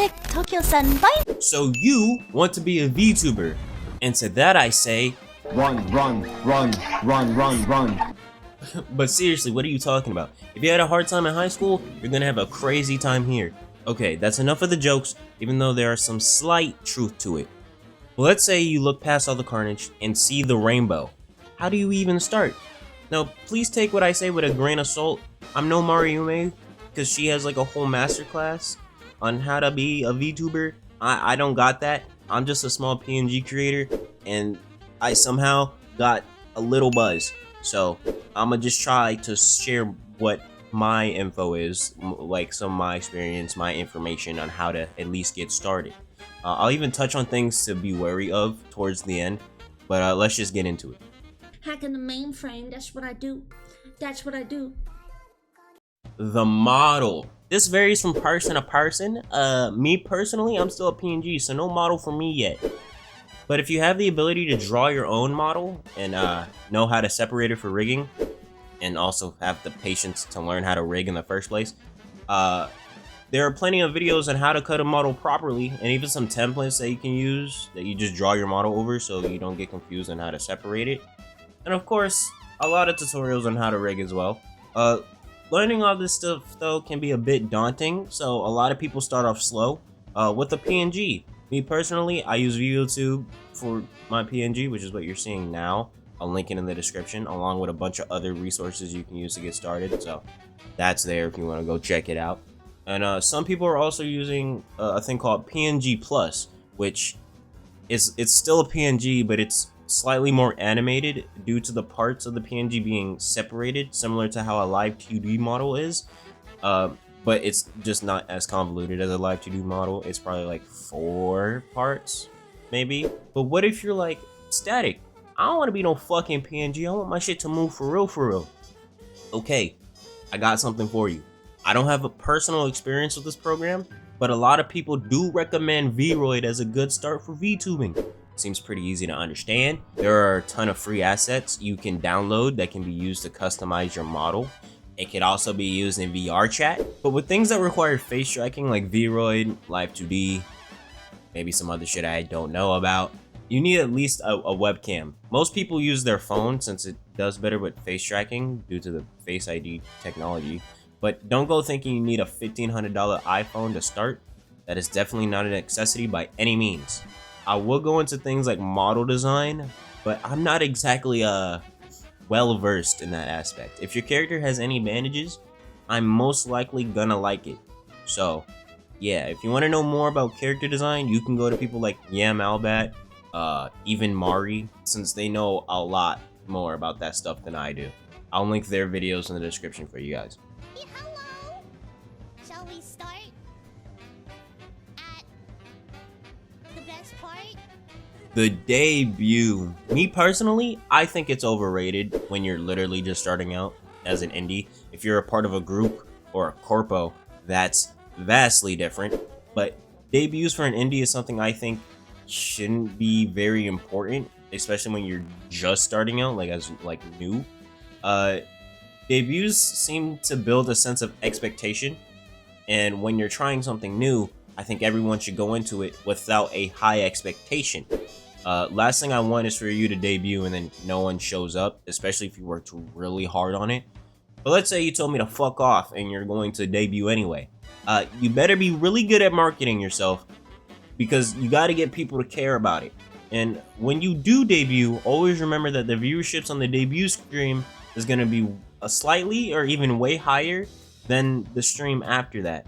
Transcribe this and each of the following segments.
StaticTokyo-san, So you want to be a VTuber, and to that I say, run, run, run, run, run, run. But seriously, what are you talking about? If you had a hard time in high school, you're gonna have a crazy time here. Okay, that's enough of the jokes, even though there are some slight truth to it. But let's say you look past all the carnage and see the rainbow. How do you even start? Now, please take what I say with a grain of salt. I'm no Mariume, because she has like a whole masterclass on how to be a VTuber. I don't got that. I'm just a small PNG creator, and I somehow got a little buzz. So I'ma just try to share what my info is, like some of my experience, my information on how to at least get started. I'll even touch on things to be wary of towards the end, but let's just get into it. Hacking the mainframe, that's what I do. That's what I do. The model. This varies from person to person. Me personally, I'm still a PNG, so no model for me yet. But if you have the ability to draw your own model and know how to separate it for rigging, and also have the patience to learn how to rig in the first place, there are plenty of videos on how to cut a model properly, and even some templates that you can use that you just draw your model over so you don't get confused on how to separate it. And of course, a lot of tutorials on how to rig as well. Learning all this stuff though can be a bit daunting, so a lot of people start off slow with a PNG. Me personally, I use VTube for my PNG, which is what you're seeing now. I'll link it in the description, along with a bunch of other resources you can use to get started. So that's there if you want to go check it out. And some people are also using a thing called PNG Plus, which it's still a PNG, but it's slightly more animated due to the parts of the PNG being separated, similar to how a live 2D model is. But it's just not as convoluted as a live 2D model. It's probably like 4 parts, maybe. But what if you're like, Static, I don't want to be no fucking PNG. I want my shit to move for real, for real. Okay, I got something for you. I don't have a personal experience with this program, but a lot of people do recommend Vroid as a good start for VTubing. Seems pretty easy to understand. There are a ton of free assets you can download that can be used to customize your model. It could also be used in VR chat, but with things that require face tracking like Vroid, Live 2D, maybe some other shit I don't know about, you need at least a webcam. Most people use their phone since it does better with face tracking due to the Face ID technology, but don't go thinking you need a $1,500 iPhone to start. That is definitely not a necessity by any means. I will go into things like model design, but I'm not exactly well versed in that aspect. If your character has any advantages, I'm most likely gonna like it. So yeah, if you want to know more about character design, you can go to people like Yam Albat, even Mari, since they know a lot more about that stuff than I do. I'll link their videos in the description for you guys. Hello? Shall we start? At the best part? The debut. Me personally, I think it's overrated when you're literally just starting out as an indie. If you're a part of a group or a corpo, that's vastly different. But debuts for an indie is something I think shouldn't be very important, especially when you're just starting out, like new. Debuts seem to build a sense of expectation, and when you're trying something new, I think everyone should go into it without a high expectation. Last thing I want is for you to debut and then no one shows up, especially if you worked really hard on it. But let's say you told me to fuck off and you're going to debut anyway. You better be really good at marketing yourself, because you got to get people to care about it. And when you do debut, always remember that the viewerships on the debut stream is going to be a slightly or even way higher than the stream after that.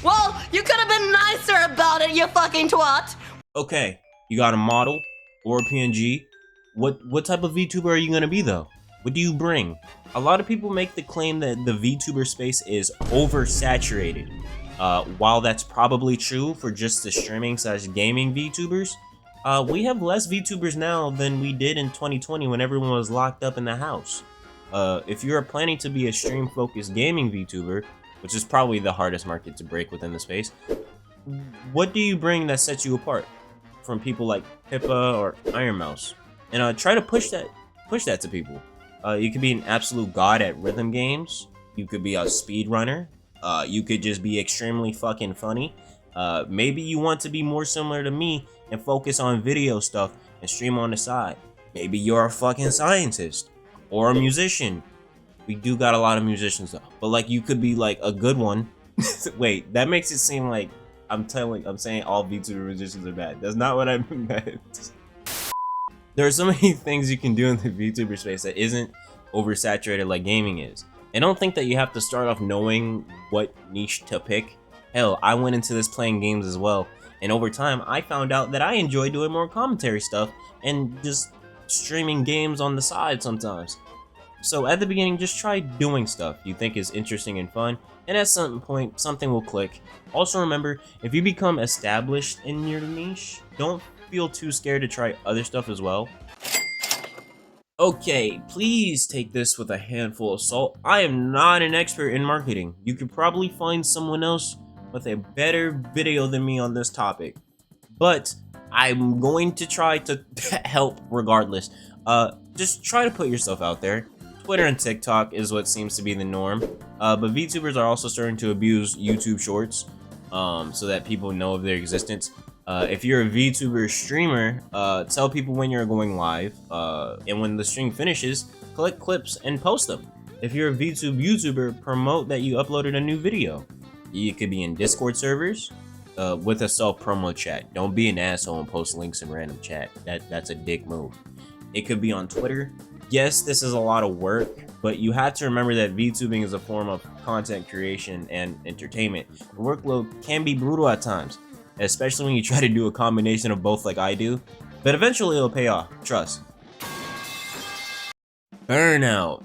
Well, you could have been nicer about it, you fucking twat! Okay, you got a model or a PNG. What type of VTuber are you gonna be though? What do you bring? A lot of people make the claim that the VTuber space is oversaturated. While that's probably true for just the streaming/gaming VTubers, we have less VTubers now than we did in 2020 when everyone was locked up in the house. If you're planning to be a stream-focused gaming VTuber, which is probably the hardest market to break within the space, what do you bring that sets you apart from people like Pippa or Iron Mouse? And try to push that to people. You could be an absolute god at rhythm games. You could be a speedrunner. You could just be extremely fucking funny. Maybe you want to be more similar to me and focus on video stuff and stream on the side. Maybe you're a fucking scientist or a musician. We do got a lot of musicians though, but like you could be like a good one. Wait, that makes it seem like I'm saying all VTuber musicians are bad. That's not what I meant. There are so many things you can do in the VTuber space that isn't oversaturated like gaming is. I don't think that you have to start off knowing what niche to pick. Hell, I went into this playing games as well, and over time I found out that I enjoy doing more commentary stuff and just streaming games on the side sometimes. So at the beginning, just try doing stuff you think is interesting and fun, and at some point something will click. Also remember, if you become established in your niche, don't feel too scared to try other stuff as well. Okay, please take this with a handful of salt. I am not an expert in marketing. You could probably find someone else with a better video than me on this topic, but I'm going to try to help regardless. Just try to put yourself out there. Twitter and TikTok is what seems to be the norm, but VTubers are also starting to abuse YouTube Shorts so that people know of their existence. If you're a VTuber streamer, tell people when you're going live, and when the stream finishes, collect clips and post them. If you're a YouTuber, promote that you uploaded a new video. You could be in Discord servers with a self-promo chat. Don't be an asshole and post links in random chat. That's a dick move. It could be on Twitter. Yes, this is a lot of work, but you have to remember that VTubing is a form of content creation and entertainment. The workload can be brutal at times, especially when you try to do a combination of both like I do, but eventually it'll pay off, trust. Burnout.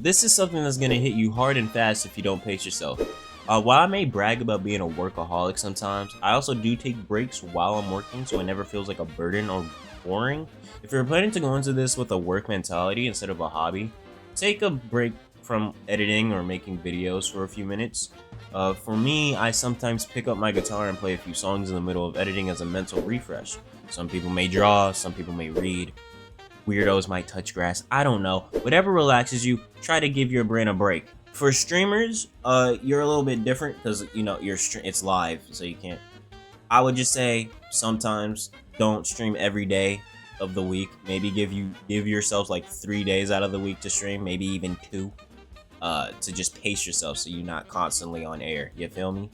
This is something that's gonna hit you hard and fast if you don't pace yourself. While I may brag about being a workaholic sometimes, I also do take breaks while I'm working so it never feels like a burden or boring. If you're planning to go into this with a work mentality instead of a hobby, take a break from editing or making videos for a few minutes. For me, I sometimes pick up my guitar and play a few songs in the middle of editing as a mental refresh. Some people may draw, some people may read. Weirdos might touch grass, I don't know. Whatever relaxes you, try to give your brain a break. For streamers, you're a little bit different because, you know, it's live, so you can't. I would just say sometimes don't stream every day of the week. Maybe give yourselves like 3 days out of the week to stream, maybe even 2. To just pace yourself so you're not constantly on air. You feel me?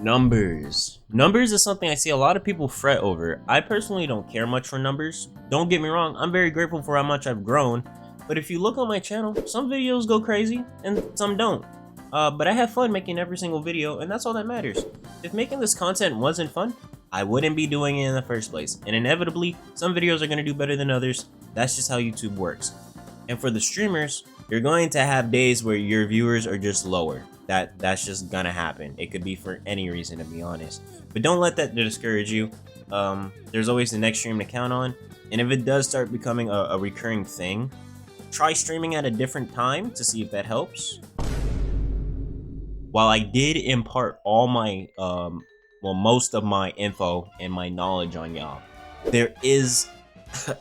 Numbers. Numbers is something I see a lot of people fret over. I personally don't care much for numbers. Don't get me wrong, I'm very grateful for how much I've grown. But if you look on my channel, some videos go crazy and some don't. But I have fun making every single video, and that's all that matters. If making this content wasn't fun, I wouldn't be doing it in the first place. And inevitably, some videos are going to do better than others. That's just how YouTube works. And for the streamers, you're going to have days where your viewers are just lower. That's just gonna happen. It could be for any reason, to be honest. But don't let that discourage you. There's always the next stream to count on. And if it does start becoming a recurring thing, try streaming at a different time to see if that helps. While I did impart all my, most of my info and my knowledge on y'all, there is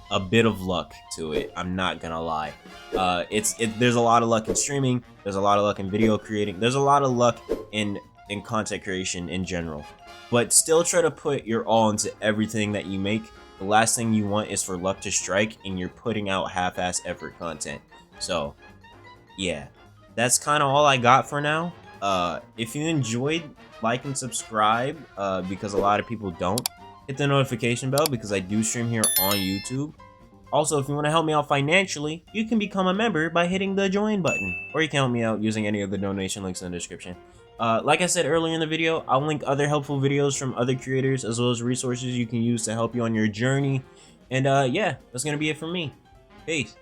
a bit of luck to it. I'm not gonna lie. There's a lot of luck in streaming. There's a lot of luck in video creating. There's a lot of luck in content creation in general. But still try to put your all into everything that you make. The last thing you want is for luck to strike and you're putting out half-ass effort content. So, yeah. That's kind of all I got for now. If you enjoyed, like and subscribe, because a lot of people don't. Hit the notification bell because I do stream here on YouTube. Also, if you want to help me out financially, you can become a member by hitting the join button. Or you can help me out using any of the donation links in the description. Like I said earlier in the video, I'll link other helpful videos from other creators as well as resources you can use to help you on your journey. And yeah, that's going to be it from me. Peace.